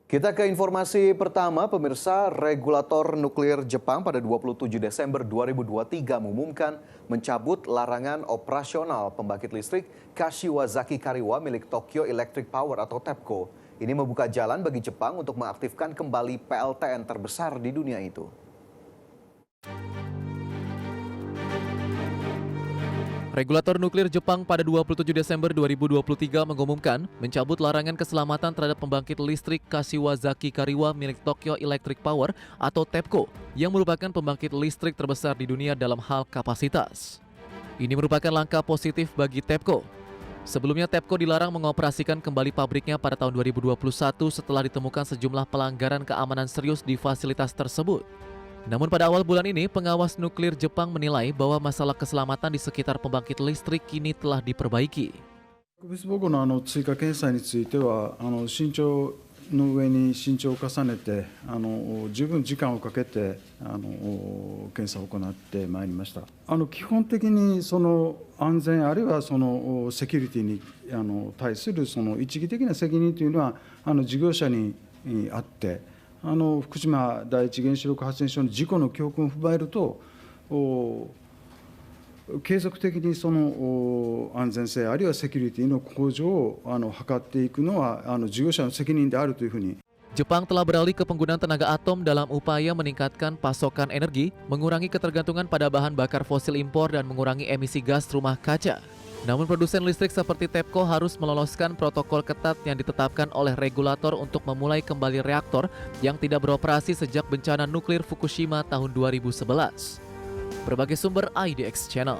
Kita ke informasi pertama, pemirsa. Regulator nuklir Jepang pada 27 Desember 2023 mengumumkan mencabut larangan operasional pembangkit listrik Kashiwazaki Kariwa milik Tokyo Electric Power atau TEPCO. Ini membuka jalan bagi Jepang untuk mengaktifkan kembali PLTN terbesar di dunia itu. Regulator nuklir Jepang pada 27 Desember 2023 mengumumkan mencabut larangan keselamatan terhadap pembangkit listrik Kashiwazaki Kariwa milik Tokyo Electric Power atau TEPCO yang merupakan pembangkit listrik terbesar di dunia dalam hal kapasitas. Ini merupakan langkah positif bagi TEPCO. Sebelumnya TEPCO dilarang mengoperasikan kembali pabriknya pada tahun 2021 setelah ditemukan sejumlah pelanggaran keamanan serius di fasilitas tersebut. Namun pada awal bulan ini, pengawas nuklir Jepang menilai bahwa masalah keselamatan di sekitar pembangkit listrik kini telah diperbaiki. 特別保護の追加検査については慎重の上に慎重を重ねて十分時間をかけて検査を行ってまいりました。基本的にその安全あるいはそのセキュリティに対するその一義的な責任というのは事業者にあって。福島第一原子力発電所の事故の教訓を踏まえると、継続的にその安全性あるいはセキュリティの向上を図っていくのは事業者の責任であるというふうに。Jepang telah beralih ke penggunaan tenaga atom dalam upaya meningkatkan pasokan energi, mengurangi ketergantungan pada bahan bakar fosil impor dan mengurangi emisi gas rumah kaca. Namun produsen listrik seperti TEPCO harus meloloskan protokol ketat yang ditetapkan oleh regulator untuk memulai kembali reaktor yang tidak beroperasi sejak bencana nuklir Fukushima tahun 2011. Berbagai sumber IDX Channel.